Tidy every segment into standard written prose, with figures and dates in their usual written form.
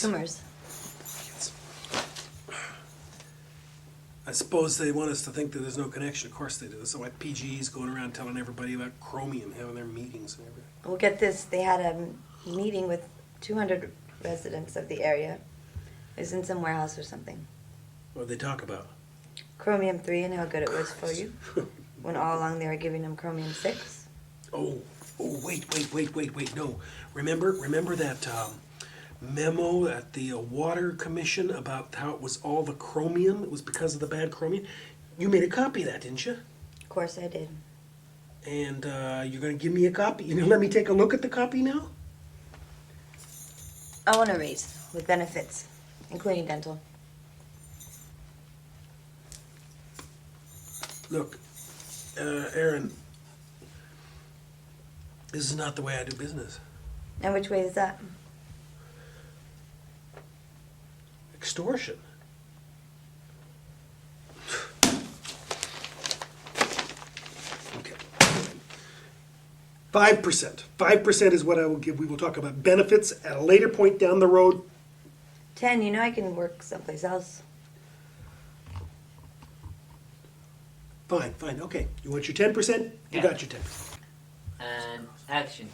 tumors. I suppose they want us to think that there's no connection. Of course they do. So like PGE's going around telling everybody about chromium, having their meetings and everything. Well, get this, they had a meeting with 200 residents of the area. It was in some warehouse or something. What did they talk about? Chromium-3 and how good it was for you, when all along they were giving them chromium-6. Wait, no. Remember that memo at the Water Commission about how it was all the chromium? It was because of the bad chromium? You made a copy of that, didn't you? Of course I did. And you're going to give me a copy? You going to let me take a look at the copy now? I want to raise with benefits, including dental. Look, Erin, this is not the way I do business. And which way is that? Extortion. Okay. 5%. 5% is what I will give. We will talk about benefits at a later point down the road. 10, you know I can work someplace else. Fine, okay. You want your 10%? You Yeah. got your 10%. And action.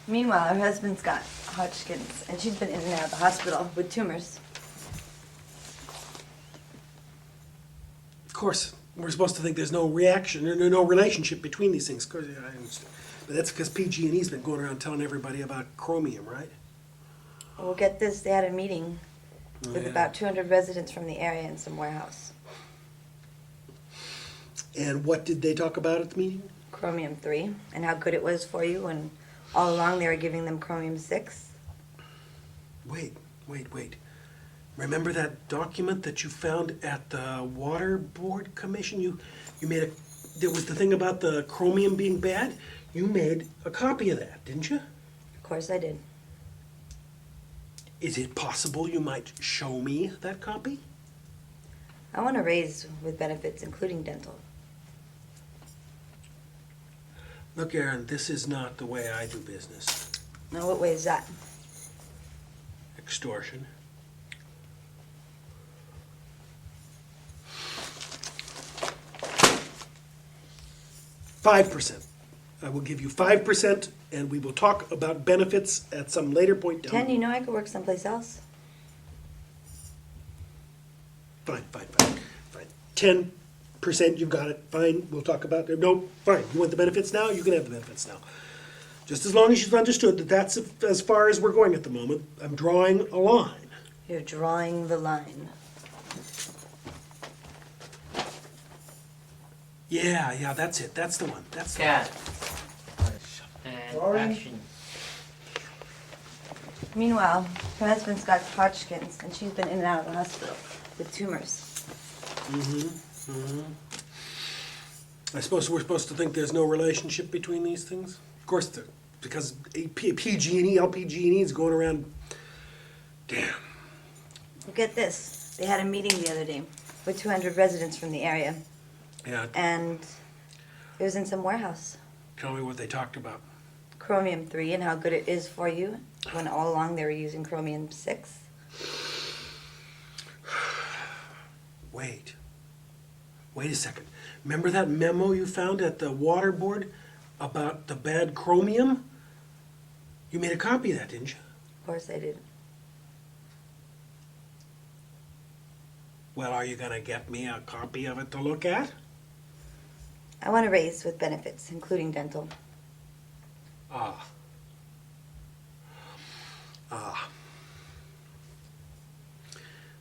Meanwhile, her husband's got Hodgkin's, and she's been in and out of the hospital with tumors. Of course, we're supposed to think there's no reaction or no relationship between these things. Of course, yeah, I understand. But that's because PG&E's been going around telling everybody about chromium, right? Well, get this, they had a meeting with Yeah. about 200 residents from the area in some warehouse. And what did they talk about at the meeting? Chromium-3, and how good it was for you, and all along they were giving them chromium-6. Wait. Remember that document that you found at the Water Board Commission? You made a, there was the thing about the chromium being bad? You made a copy of that, didn't you? Of course I did. Is it possible you might show me that copy? I want to raise with benefits, including dental. Look, Erin, this is not the way I do business. Now, what way is that? Extortion. $5%. I will give you 5%, and we will talk about benefits at some later point down. 10, you know I could work someplace else. Fine. 10%, you've got it. Fine, we'll talk about it. No, fine. You want the benefits now? You can have the benefits now. Just as long as you've understood that that's as far as we're going at the moment. I'm drawing a line. You're drawing the line. Yeah, that's it. That's the one. That's the one. Cat. And action. Meanwhile, her husband's got Hodgkin's, and she's been in and out of the hospital with tumors. I suppose we're supposed to think there's no relationship between these things? Of course there, because PG&E, LPG&E is going around, damn. Well, get this, they had a meeting the other day with 200 residents from the area, Yeah, and it was in some warehouse. tell me what they talked about. Chromium-3 and how good it is for you, when all along they were using chromium-6. Wait a second. Remember that memo you found at the water board about the bad chromium? You made a copy of that, didn't you? Of course I did. Well, are you gonna get me a copy of it to look at? I want to raise with benefits, including dental. Ah.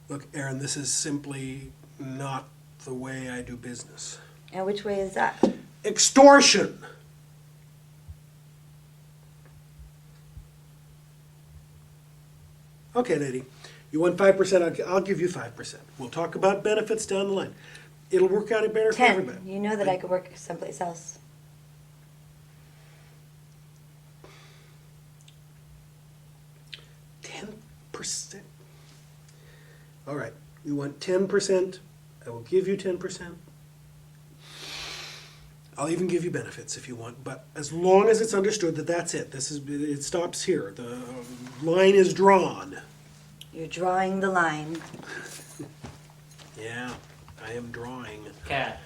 Look, Erin, this is simply not the way I do business. And which way is that? Extortion! Okay, lady, you want 5%, I'll give you 5%. We'll talk about benefits down the line. It'll work out better for 10, everybody. you know that I could work someplace else. 10%. All right, you want 10%, I will give you 10%. I'll even give you benefits if you want, but as long as it's understood that that's it, it stops here. The line is drawn. You're drawing the line. Yeah, I am drawing. Cat.